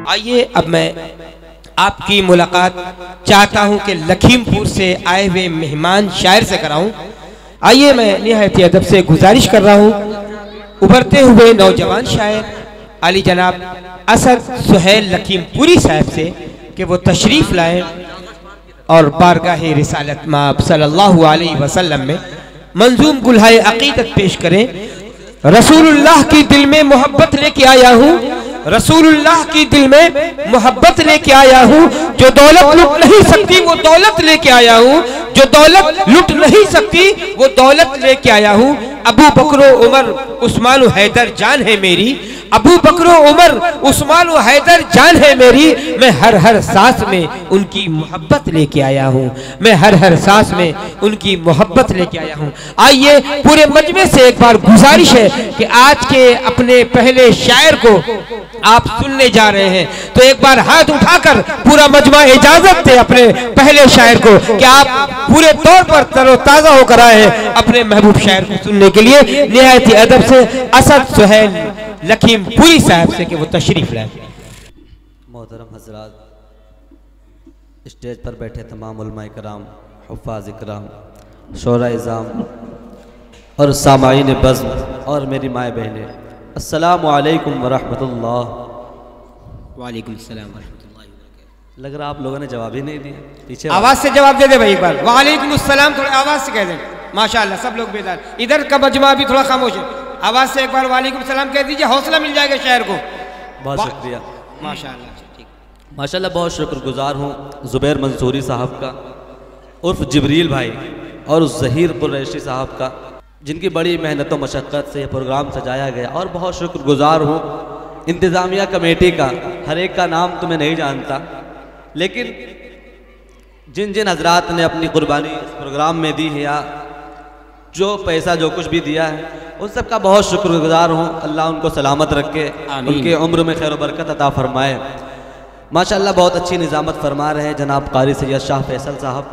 آئیے اب میں آپ کی ملاقات چاہتا ہوں کہ لکھیم پور سے آئے ہوئے مہمان شاعر سے کراؤں. آئیے میں نہایت ادب سے گزارش کر رہا ہوں ابھرتے ہوئے نوجوان شاعر علی جناب اسد سہیل لکھیم پوری صاحب سے کہ وہ تشریف لائیں اور بارگاہ رسالت مآب صلی اللہ علیہ وسلم میں منظوم گلہائے عقیدت پیش کریں. رسول اللہ کی دل میں محبت لے کے آیا ہوں, رسول اللہ کی دل میں محبت لے کے آیا ہوں, جو دولت لٹ نہیں سکتی وہ دولت لے کے آیا ہوں, جو دولت لٹ نہیں سکتی وہ دولت لے کے آیا ہوں. ابو بکر و عمر عثمان و حیدر جان ہے میری, ابو بکر و عمر عثمان و حیدر جان ہے میری, میں ہر سانس میں ان کی محبت لے کے آیا ہوں, میں ہر سانس میں ان کی محبت لے کے آیا ہوں. آئیے پورے مجمع سے ایک بار گزارش ہے کہ آج کے اپنے پہلے شاعر کو آپ سننے جا رہے ہیں تو ایک بار ہاتھ اٹھا کر پورا مجمع اجازت دے اپنے پہلے شاعر کو کہ آپ پورے طور پر تر و تازہ ہو کر آئے ہیں اپنے محبوب شاعر کو سننے کے لیے. نہایت ادب سے اسد سہیل لکھیم پوری صاحب سے کہ وہ تشریف لائیں. محترم حضرات, اسٹیج پر بیٹھے تمام علماء کرام, حفاظ اکرام, شعراء اعظام اور سامعین بزم اور میری مائیں بہنیں, السلام علیکم ورحمۃ اللہ. وعلیکم السلام ورحمۃ اللہ وبرکاتہ. لگ رہا آپ لوگوں نے جواب ہی نہیں دیا, پیچھے آواز سے جواب دے دے بھائی ایک بار. وعلیکم السلام تھوڑے آواز سے کہہ دیں. ماشاءاللہ سب لوگ بیدار. ادھر کا مجمع بھی تھوڑا خاموش ہے, آواز سے ایک بار وعلیکم السلام کہہ دیجئے, حوصلہ مل جائے گا شاعر کو. بہت شکریہ. ماشاءاللہ ماشاءاللہ بہت شکر گزار ہوں زبیر منصوری صاحب کا عرف جبریل بھائی اور ظہیر قریشی صاحب کا, جن کی بڑی محنت و مشقت سے یہ پروگرام سجایا گیا. اور بہت شکر گزار ہوں انتظامیہ کمیٹی کا, ہر ایک کا نام تو میں نہیں جانتا, لیکن جن حضرات نے اپنی قربانی اس پروگرام میں دی ہے یا جو پیسہ جو کچھ بھی دیا ہے ان سب کا بہت شکر گزار ہوں. اللہ ان کو سلامت رکھے, ان کے عمر میں خیر و برکت عطا فرمائے. ماشاءاللہ بہت اچھی نظامت فرما رہے ہیں جناب قاری سید شاہ فیصل صاحب.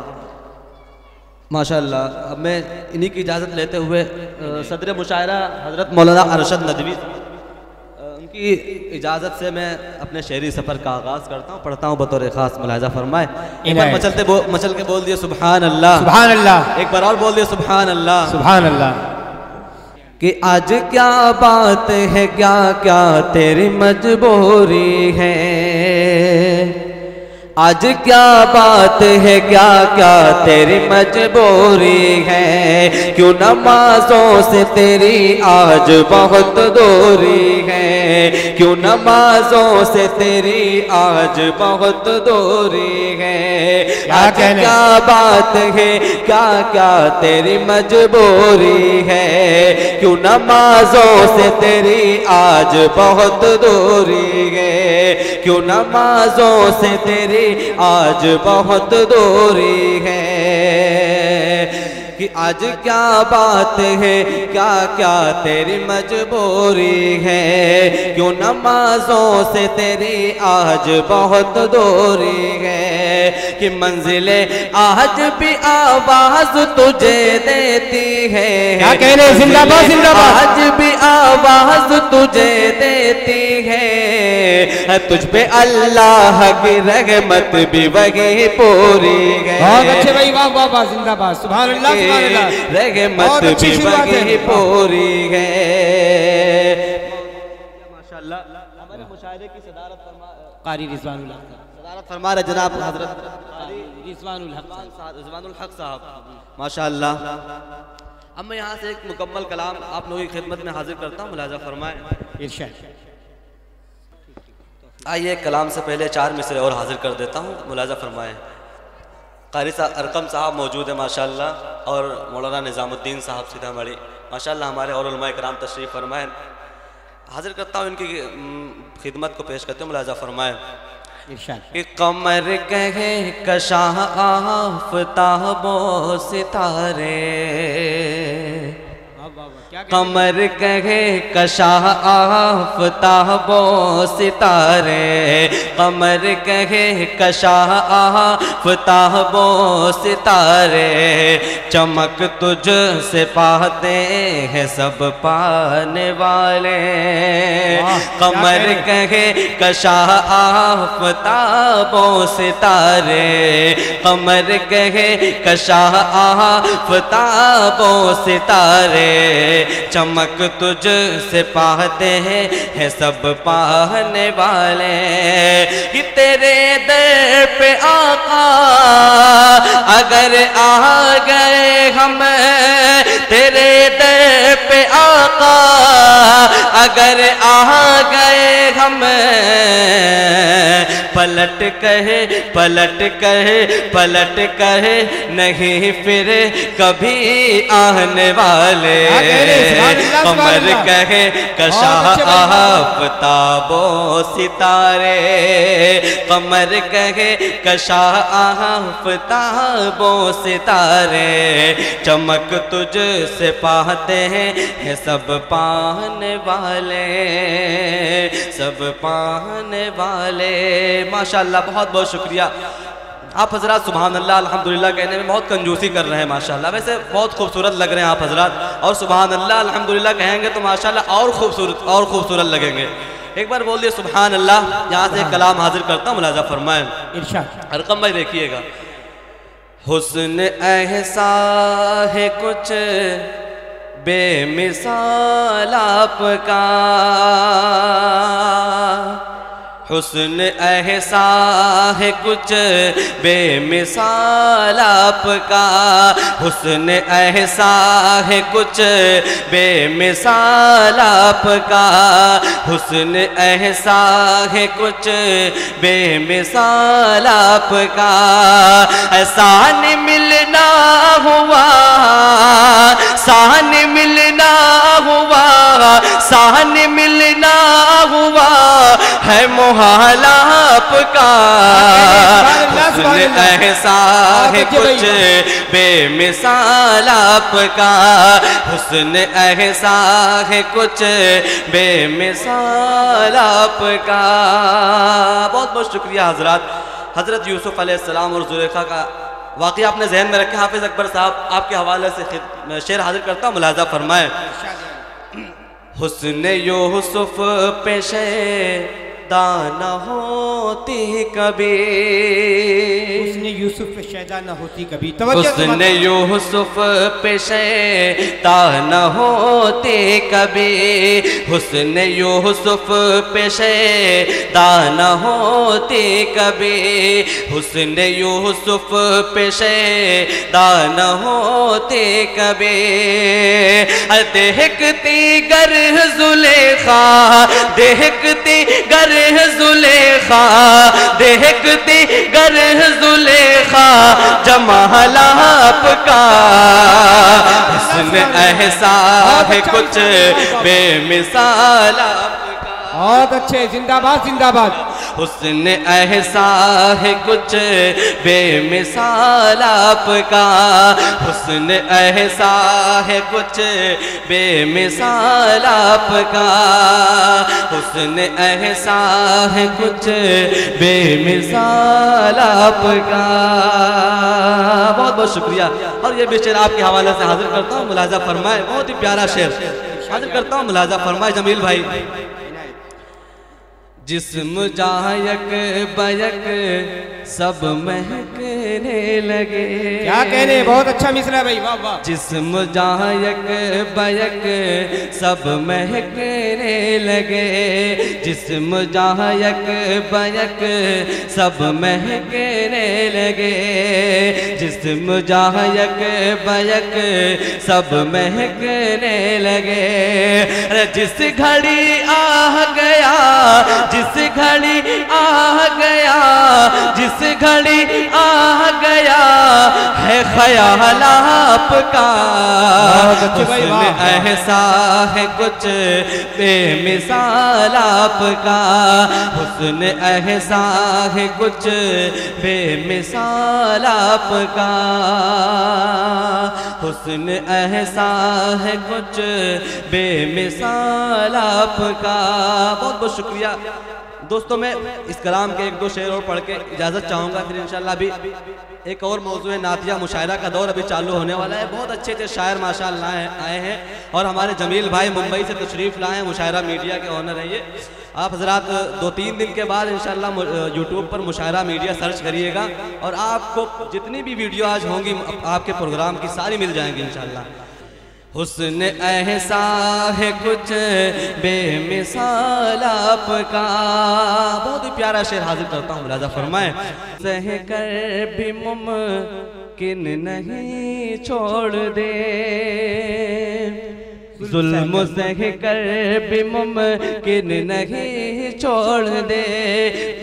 ماشاءاللہ اب میں انہی کی اجازت لیتے ہوئے صدر مشاعرہ حضرت مولانا ارشد ندوی ان کی اجازت سے میں اپنے شعری سفر کا آغاز کرتا ہوں, پڑھتا ہوں بطور خاص ملاحظہ فرمائے. ایک بار مچل کے بول دیے سبحان اللہ, سبحان اللہ. ایک بار اور بول دیے سبحان اللہ, سبحان اللہ. کہ آج کیا بات ہے, کیا کیا تیری مجبوری ہے, آج کیا بات ہے, کیا کیا تیری مجبوری ہے, کیوں نمازوں سے تیری آج بہت دوری ہے, کیوں نمازوں سے تیری آج بہت دوری ہے, آج کیا بات ہے, کیا کیا تیری مجبوری ہے, کیوں نمازوں سے تیری آج بہت دوری ہے, کیوں نمازوں سے تیری آج بہت دوری ہے, کہ آج کیا بات ہے, کیا کیا تیری مجبوری ہے, کیوں نمازوں سے تیری آج بہت دوری ہے, کہ منزل آج بھی آواز تجھے دیتی ہے, کیا کہنے زندہ باد زندہ باد, آج بھی آواز تجھے دیتی ہے, تجھ پہ اللہ کی رحمت بھی وہی پوری ہے. بہت اچھے بھائی, واہ واہ واہ, زندہ باد, سبحان اللہ سبحان اللہ. رحمت بھی وہی پوری ہے. ماشاءاللہ ہمارے مشاعرے کی صدارت قاری رضوان الحق صدارت فرما رہے جناب حضرت رضوان الحق صاحب. ماشاءاللہ اب میں یہاں سے ایک مکمل کلام آپ لوگوں کی خدمت میں حاضر کرتا ہوں, ملاحظہ فرمائیں. ارشاد. آئیے کلام سے پہلے 4 مصرے اور حاضر کر دیتا ہوں, ملاحظہ فرمائیں. قاری ارقم صاحب موجود ہیں ماشاءاللہ, اور مولانا نظام الدین صاحب سیتامڑھی ماشاءاللہ ہمارے اور علماء کرام تشریف فرمائیں. حاضر کرتا ہوں ان کی خدمت کو پیش کرتے ہیں, ملاحظہ فرمائیں. کہ قمر کہے کشاہ آفتاب و ستارے, قمر کہے کشاہ آفتاب و ستارے، قمر کہے کشاہ آفتاب و ستارے، چمک تجھ سے پاتے ہیں سب پانے والے، قمر کہے کشاہ آفتاب و ستارے، قمر کہے کشاہ آفتاب و ستارے، چمک تجھ سے پاتے ہیں سب پانے والے، کہ تیرے در پہ آقا اگر آ گئے ہم، تیرے در پہ آقا اگر آ گئے ہم، پلٹ کہے پلٹ کہے پلٹ کہے نہیں پھر کبھی آنے والے، قمر کہے کشاہ آفتاب و ستارے، قمر کہے کشاہ آفتاب و ستارے، چمک تجھ سے پاتے ہیں سب پانے والے، سب پانے والے۔ ماشاءاللہ بہت بہت شکریہ آپ حضرات، سبحان اللہ الحمدللہ کہنے میں بہت کنجوسی کر رہے ہیں ماشاءاللہ، ویسے بہت خوبصورت لگ رہے ہیں آپ حضرات، اور سبحان اللہ الحمدللہ کہیں گے تو ماشاءاللہ اور خوبصورت لگیں گے۔ ایک بار بول دیے سبحان اللہ۔ یہاں سے کلام حاضر کرتا ہوں، ملاحظہ فرمائیں ارشاد۔ ارقم بھائی دیکھیے گا، حسن احسا ہے کچھ بے مثال آپ کا، حسن احسا ہے کچھ بے مثال آپ کا، حسن احسا ہے کچھ بے مثال آپ کا، حسن احسا ہے کچھ بے مثال آپ کا، احسان ملنا ہوا، سان ملنا ہوا، سان ملنا ہوا ہے محال آپ کا، حسن احسا ہے کچھ بے مثال آپ کا، حسن احسا ہے کچھ بے مثال آپ کا۔ بہت بہت شکریہ حضرات۔ حضرت یوسف علیہ السلام اور زلیخا کا واقعہ آپ نے ذہن میں رکھے، حافظ اکبر صاحب آپ کے حوالے سے شعر حاضر کرتا ہوں، ملاحظہ فرمائیں۔ حسن یوسف پیشے نہ ہوتی کبھی، حسن یوسف پہ شیدا نہ ہوتی کبھی، حسن یوسف پہ شیدا نہ ہوتی کبھی، حسن یوسف پہ شیدا نہ ہوتی کبھی، حسن یوسف پہ شیدا نہ ہوتی کبھی، دیکھتی گر زلیخا، دیکھتی گر زلیخا، دیکھتی گر زلیخا جمال آپ کا، حسن احسا ہے کچھ بے مثال آپ کا۔ بہت اچھے، زندہ باد زندہ باد۔ حسن احسا ہے کچھ بے مثال آپ کا، حسن احسا ہے کچھ بے مثال آپ کا، حسن احسا ہے کچھ بے مثال آپ کا۔ بہت بہت شکریہ، اور یہ بھی شعر آپ کے حوالے سے حاضر کرتا ہوں، ملاحظہ فرمائے۔ بہت ہی پیارا شعر حاضر کرتا ہوں، ملاحظہ فرمائے جمیل بھائی۔ جسم جہاں یک بیک سب مہکنے لگے، کیا کہنے، بہت اچھا مصرع بھائی، واہ واہ۔ جسم جہاں یک بیک سب مہکنے لگے، جسم جہاں یک بیک سب مہکنے لگے، جسم جہاں یک بیک سب مہکنے لگے، جس گھڑی آ گیا، جس گھڑی آ گیا، جس گھڑی آ گیا ہے خیال آپ کا، حسن احسا ہے کچھ بے مثال آپ کا، حسن احسا ہے کچھ بے مثال آپ کا، حسن احسا ہے کچھ بے مثال آپ کا۔ بہت بہت شکریہ دوستوں، میں اس کلام کے ایک دو شعر اور پڑھ کے اجازت چاہوں گا، پھر انشاءاللہ ابھی ایک اور موضوع نعتیہ مشاعرہ کا دور ابھی چالو ہونے والا ہے۔ بہت اچھے اچھے شاعر ماشاءاللہ آئے ہیں، اور ہمارے جمیل بھائی ممبئی سے تشریف لائے ہیں، مشاعرہ میڈیا کے آنر ہیں یہ۔ آپ حضرات 2-3 دن کے بعد انشاءاللہ یوٹیوب پر مشاعرہ میڈیا سرچ کریے گا، اور آپ کو جتنی بھی ویڈیو آج ہوں گی آپ کے پروگرام کی ساری مل جائیں گی انشاءاللہ۔ حسن احسا ہے کچھ بے مثال آپ کا، بہت ہی پیارا شعر حاضر کرتا ہوں، ملاحظہ فرمائیں۔ سہ کر بھی ممکن نہیں چھوڑ دے، ظلم سہ کر بھی ممکن نہیں چھوڑ دے،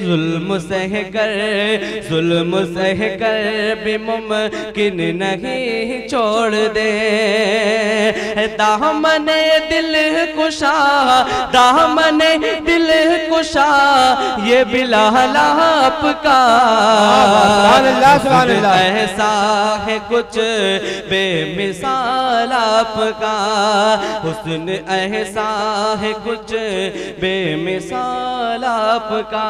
ظلم سہ کر بھی ممکن نہیں چھوڑ دے، دامن دل کشا، دامن دل کشا یہ بلال آپ کا، حسن احسا ہے کچھ بے مثال آپ کا، حسن احسا ہے کچھ بے مثال آپ کا۔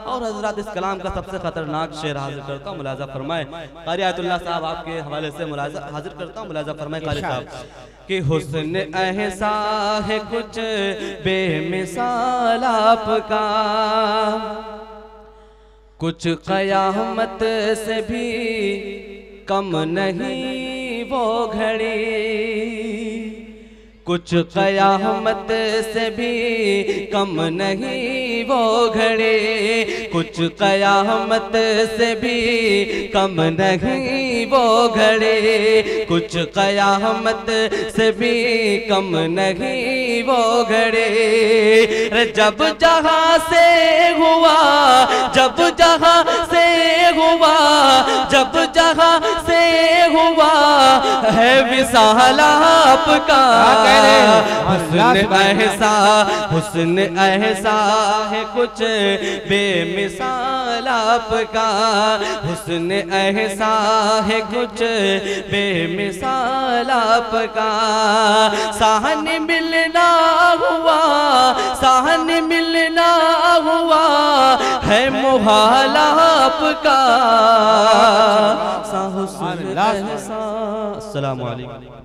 اور حضرات اس کلام کا سب سے خطرناک شعر حاضر کرتا ہوں، ملاحظہ فرمائے۔ قاری آیت اللہ صاحب آپ کے حوالے سے حاضر کرتا ہوں، ملاحظہ فرمائے قاری صاحب کہ حسن احسا ہے کچھ بے مثال آپ کا، کچھ قیامت سے بھی کم نہیں وہ گھڑی، کچھ قیامت سے بھی کم نہیں وہ گھڑی، کچھ قیامت سے بھی کم نہیں وہ گھڑی، کچھ قیامت سے بھی کم نہیں وہ گھڑی، جب جہاں سے ہوا، جب جہاں سے ہوا، جب جہاں سے ہوا ہے وصال آپ کا، حسن احسا، حسن احسا ہے کچھ بے مثال آپ کا، حسن احسا ہے کچھ بے مثال آپ کا، سہن ملنا ہوا، سہن ملنا ہوا ہے محال آپ کا، حسن احسا۔ السلام علیکم۔